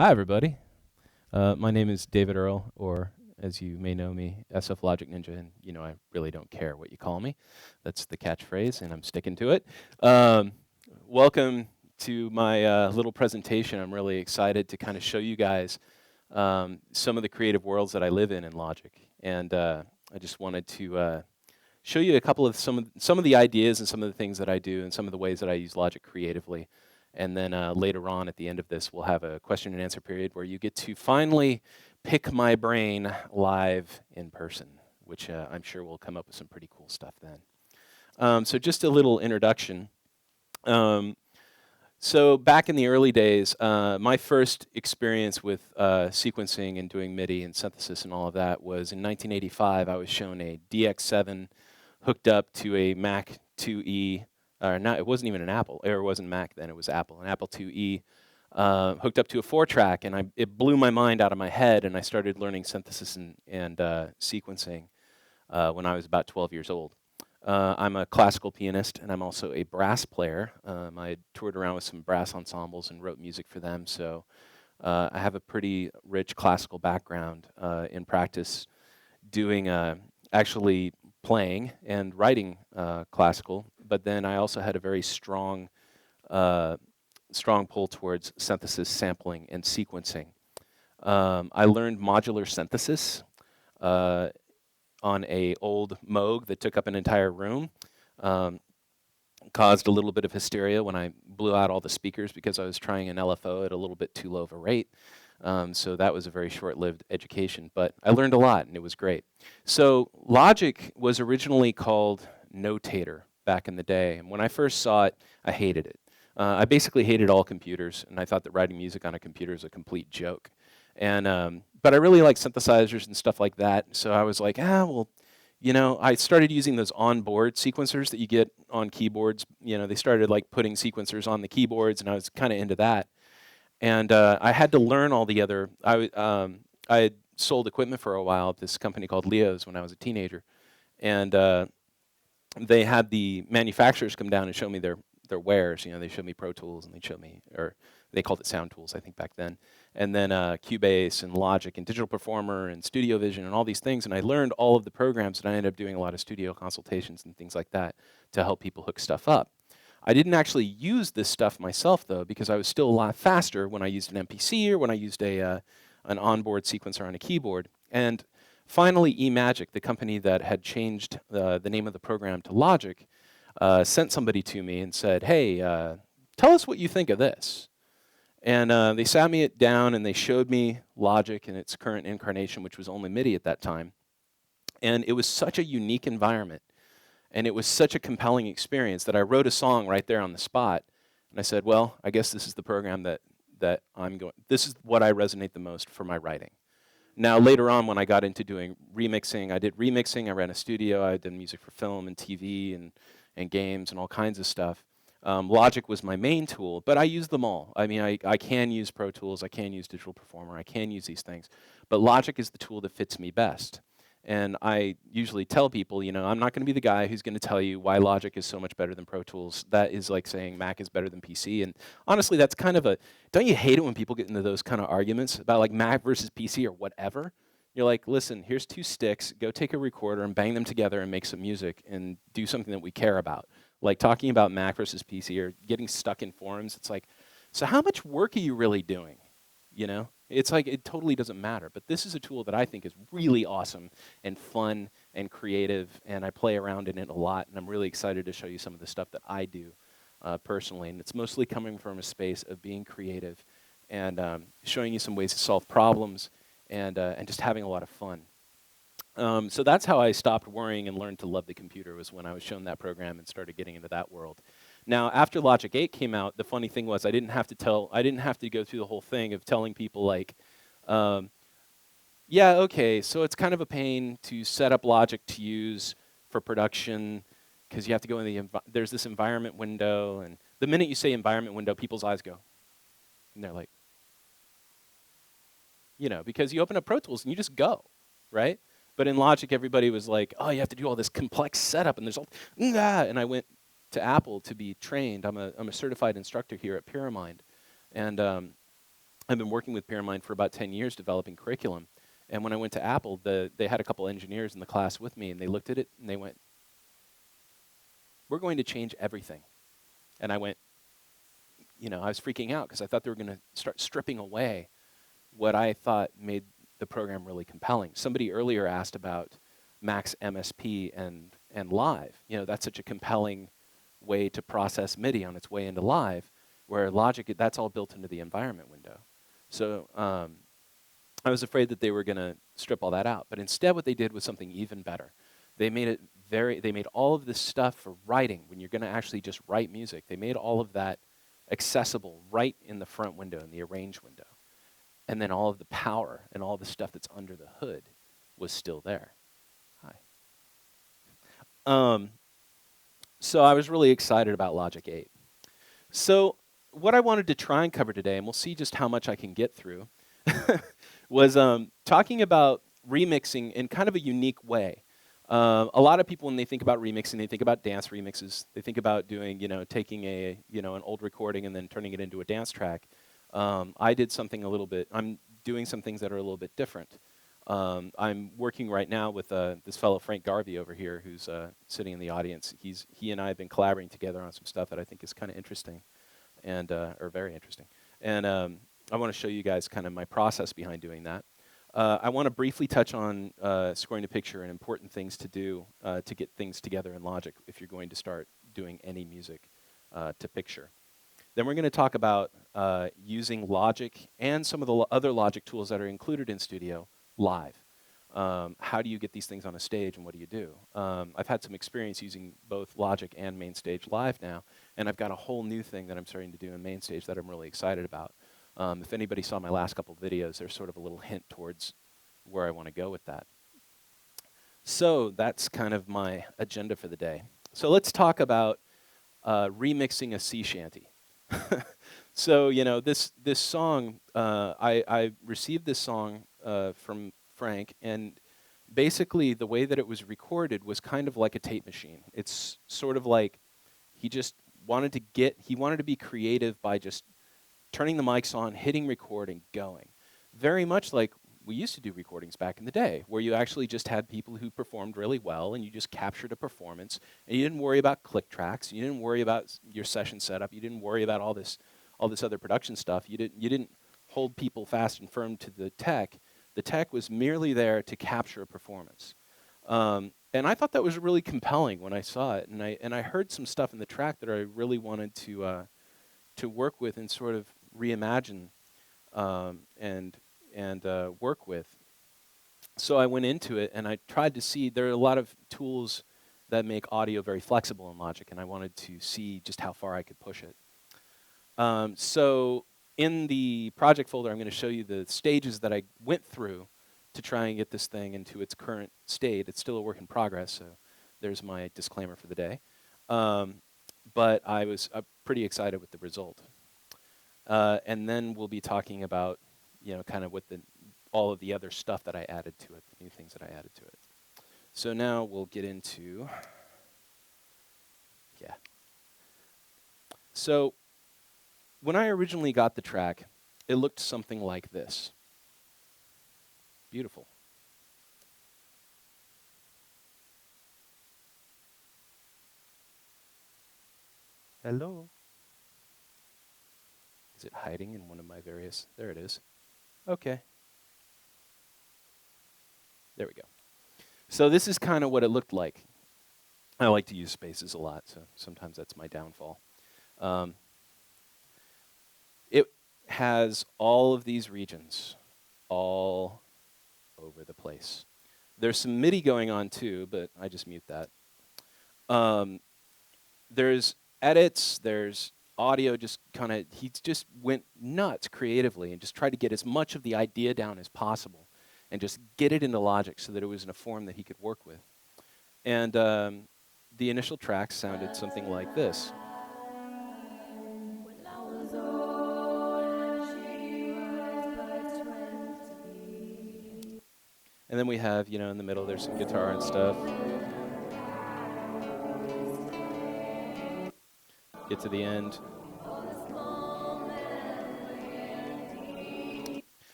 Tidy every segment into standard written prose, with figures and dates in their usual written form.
Hi, everybody. My name is David Earl, or as you may know me, SFLogicNinja, and I really don't care what you call me. That's the catchphrase, and I'm sticking to it. Um, Welcome to my little presentation. I'm really excited to kind of show you guys some of the creative worlds that I live in Logic, and I just wanted to show you a couple of some of the ideas and some of the things that I do, and some of the ways that I use Logic creatively. And then later on at the end of this, we'll have a question and answer period where you get to finally pick my brain live in person, which I'm sure will come up with some pretty cool stuff then. So just a little introduction. So back in the early days, my first experience with sequencing and doing MIDI and synthesis and all of that was in 1985. I was shown a DX7 hooked up to a Mac 2E. It wasn't even an Apple, or it wasn't Mac then, it was Apple, an Apple 2E, hooked up to a 4-track, and it blew my mind out of my head, and I started learning synthesis and sequencing when I was about 12 years old. I'm a classical pianist, and I'm also a brass player. I toured around with some brass ensembles and wrote music for them, so I have a pretty rich classical background in practice doing actually playing and writing classical, but then I also had a very strong pull towards synthesis, sampling, and sequencing. I learned modular synthesis on a old Moog that took up an entire room. Caused a little bit of hysteria when I blew out all the speakers because I was trying an LFO at a little bit too low of a rate. So that was a very short-lived education, but I learned a lot and it was great. So Logic was originally called Notator back in the day, and when I first saw it, I hated it. I basically hated all computers, and I thought that writing music on a computer is a complete joke. And but I really like synthesizers and stuff like that, so I was like, well, I started using those onboard sequencers that you get on keyboards. They started like putting sequencers on the keyboards, and I was kind of into that. And I had to learn all the other. I had sold equipment for a while at this company called Leo's when I was a teenager, and they had the manufacturers come down and show me their wares. They showed me Pro Tools, and they called it Sound Tools, I think, back then. And then Cubase and Logic and Digital Performer and Studio Vision and all these things. And I learned all of the programs, and I ended up doing a lot of studio consultations and things like that to help people hook stuff up. I didn't actually use this stuff myself, though, because I was still a lot faster when I used an MPC or when I used an onboard sequencer on a keyboard. And finally, eMagic, the company that had changed the name of the program to Logic, sent somebody to me and said, hey, tell us what you think of this. And they sat me down and they showed me Logic in its current incarnation, which was only MIDI at that time. And it was such a unique environment. And it was such a compelling experience that I wrote a song right there on the spot. And I said, well, I guess this is the program that this is what I resonate the most for my writing. Now, later on, when I got into doing remixing, I did remixing, I ran a studio, I did music for film and TV and games and all kinds of stuff. Logic was my main tool, but I use them all. I mean, I can use Pro Tools, I can use Digital Performer, I can use these things. But Logic is the tool that fits me best. And I usually tell people, I'm not going to be the guy who's going to tell you why Logic is so much better than Pro Tools. That is like saying Mac is better than PC. And honestly, that's kind of don't you hate it when people get into those kind of arguments about like Mac versus PC or whatever? You're like, listen, here's 2 sticks, go take a recorder and bang them together and make some music and do something that we care about. Like talking about Mac versus PC or getting stuck in forums, it's like, so how much work are you really doing? It's like it totally doesn't matter. But this is a tool that I think is really awesome and fun and creative, and I play around in it a lot, and I'm really excited to show you some of the stuff that I do personally. And it's mostly coming from a space of being creative and showing you some ways to solve problems and just having a lot of fun. So that's how I stopped worrying and learned to love the computer, was when I was shown that program and started getting into that world. Now, after Logic 8 came out, the funny thing was I didn't have to go through the whole thing of telling people like, yeah, okay, so it's kind of a pain to set up Logic to use for production because you have to go in there's this environment window, and the minute you say environment window, people's eyes go, and they're like, because you open up Pro Tools and you just go, right? But in Logic, everybody was like, oh, you have to do all this complex setup, and there's all, and I went to Apple to be trained. I'm a certified instructor here at Pyramind, and I've been working with Pyramind for about 10 years developing curriculum. And when I went to Apple, they had a couple engineers in the class with me, and they looked at it and they went, "We're going to change everything." And I went, I was freaking out because I thought they were going to start stripping away what I thought made the program really compelling. Somebody earlier asked about Max MSP and Live. That's such a compelling way to process MIDI on its way into Live, where Logic, that's all built into the environment window. So I was afraid that they were going to strip all that out. But instead what they did was something even better. They made all of this stuff for writing, when you're going to actually just write music. They made all of that accessible right in the front window, in the arrange window. And then all of the power and all the stuff that's under the hood was still there. Hi. So I was really excited about Logic 8. So what I wanted to try and cover today, and we'll see just how much I can get through, was talking about remixing in kind of a unique way. A lot of people, when they think about remixing, they think about dance remixes. They think about doing, taking an old recording and then turning it into a dance track. I did something a little bit. I'm doing some things that are a little bit different. I'm working right now with this fellow Frank Garvey over here, who's sitting in the audience. He and I have been collaborating together on some stuff that I think is kind of interesting, and or very interesting. And I want to show you guys kind of my process behind doing that. I want to briefly touch on scoring a picture and important things to do to get things together in Logic if you're going to start doing any music to picture. Then we're going to talk about using Logic and some of the other Logic tools that are included in Studio live. How do you get these things on a stage, and what do you do? I've had some experience using both Logic and MainStage live now, and I've got a whole new thing that I'm starting to do in MainStage that I'm really excited about. If anybody saw my last couple of videos, there's sort of a little hint towards where I want to go with that. So that's kind of my agenda for the day. So let's talk about remixing a sea shanty. So this song, I received this song from Frank, and basically the way that it was recorded was kind of like a tape machine. It's sort of like he just wanted to be creative by just turning the mics on, hitting record, and going. Very much like we used to do recordings back in the day, where you actually just had people who performed really well, and you just captured a performance, and you didn't worry about click tracks, you didn't worry about your session setup, you didn't worry about all this other production stuff. You didn't hold people fast and firm to the tech. The tech was merely there to capture a performance. And I thought that was really compelling when I saw it, and I heard some stuff in the track that I really wanted to work with and sort of reimagine and work with. So I went into it and I tried to see, there are a lot of tools that make audio very flexible in Logic, and I wanted to see just how far I could push it. So in the project folder, I'm going to show you the stages that I went through to try and get this thing into its current state. It's still a work in progress, so there's my disclaimer for the day. But I was pretty excited with the result. And then we'll be talking about, kind of all of the other stuff that I added to it, the new things that I added to it. So now we'll get into, So when I originally got the track, it looked something like this. Beautiful. Hello? Is it hiding in one of my various? There it is. Okay. There we go. So this is kind of what it looked like. I like to use spaces a lot, so sometimes that's my downfall. It has all of these regions all over the place. There's some MIDI going on too, but I just mute that. There's edits, there's audio, he just went nuts creatively and just tried to get as much of the idea down as possible and just get it into Logic so that it was in a form that he could work with. And the initial tracks sounded something like this. And then we have, in the middle, there's some guitar and stuff. Get to the end.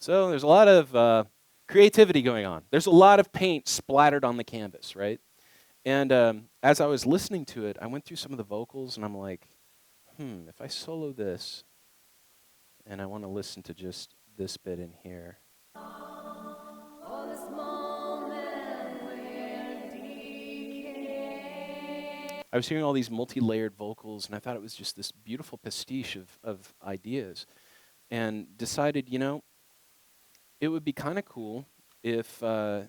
So there's a lot of creativity going on. There's a lot of paint splattered on the canvas, right? And as I was listening to it, I went through some of the vocals, and I'm like, if I solo this, and I want to listen to just this bit in here. I was hearing all these multi-layered vocals, and I thought it was just this beautiful pastiche of ideas, and decided, it would be kind of cool if, I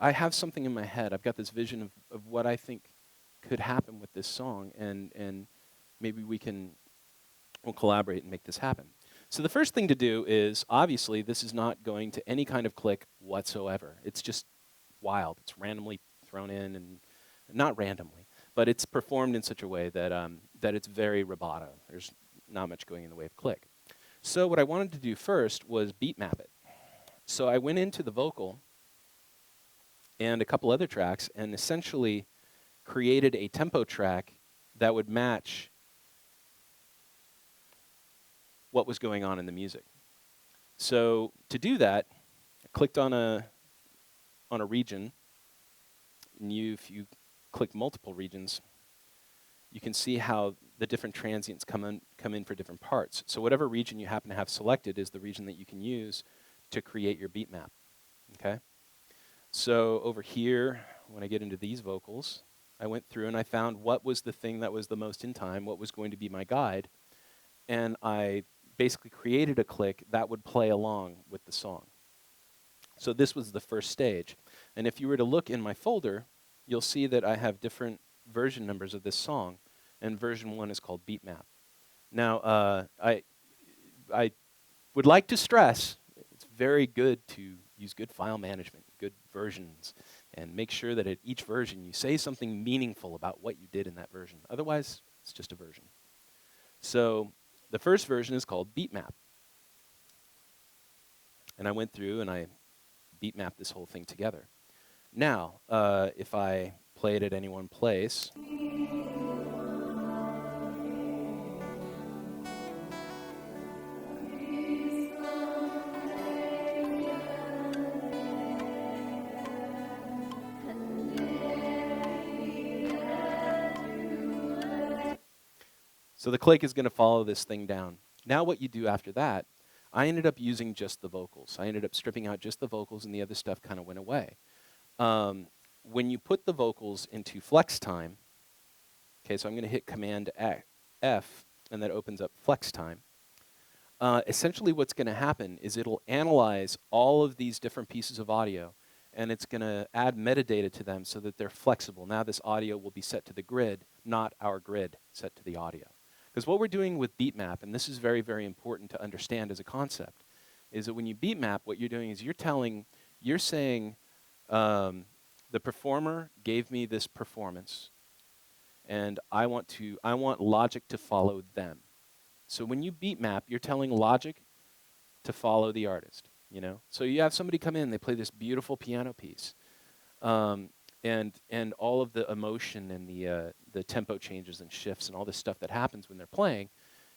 have something in my head. I've got this vision of what I think could happen with this song, and maybe we'll collaborate and make this happen. So the first thing to do is, obviously, this is not going to any kind of click whatsoever. It's just wild. It's randomly thrown in, and not randomly, but it's performed in such a way that it's very rubato. There's not much going in the way of click. So what I wanted to do first was beatmap it. So I went into the vocal and a couple other tracks and essentially created a tempo track that would match what was going on in the music. So to do that, I clicked on a region, and if you click multiple regions, you can see how the different transients come in for different parts. So whatever region you happen to have selected is the region that you can use to create your beat map. Okay? So over here, when I get into these vocals, I went through and I found what was the thing that was the most in time, what was going to be my guide, and I basically created a click that would play along with the song. So this was the first stage. And if you were to look in my folder, you'll see that I have different version numbers of this song, and version 1 is called Beatmap. Now, I would like to stress, it's very good to use good file management, good versions, and make sure that at each version you say something meaningful about what you did in that version. Otherwise, it's just a version. So the first version is called Beatmap. And I went through and I beatmapped this whole thing together. Now, if I play it at any one place, so the click is going to follow this thing down. Now what you do after that, I ended up using just the vocals. I ended up stripping out just the vocals, and the other stuff kind of went away. When you put the vocals into flex time, okay, so I'm going to hit Command F, and that opens up flex time. Essentially what's going to happen is it'll analyze all of these different pieces of audio, and it's going to add metadata to them so that they're flexible. Now this audio will be set to the grid, not our grid set to the audio. Because what we're doing with beatmap, and this is very, very important to understand as a concept, is that when you beatmap, what you're doing is you're saying, the performer gave me this performance, and I want Logic to follow them. So when you beatmap, you're telling Logic to follow the artist. So you have somebody come in, they play this beautiful piano piece, and all of the emotion and the tempo changes and shifts and all this stuff that happens when they're playing,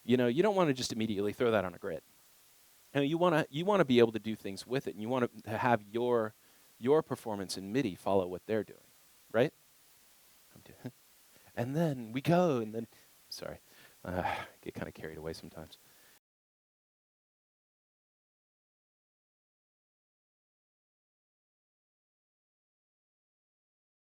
you don't want to just immediately throw that on a grid. You want to be able to do things with it, and you want to have your performance in MIDI follow what they're doing, right? And then we go, and then, sorry, get kind of carried away sometimes.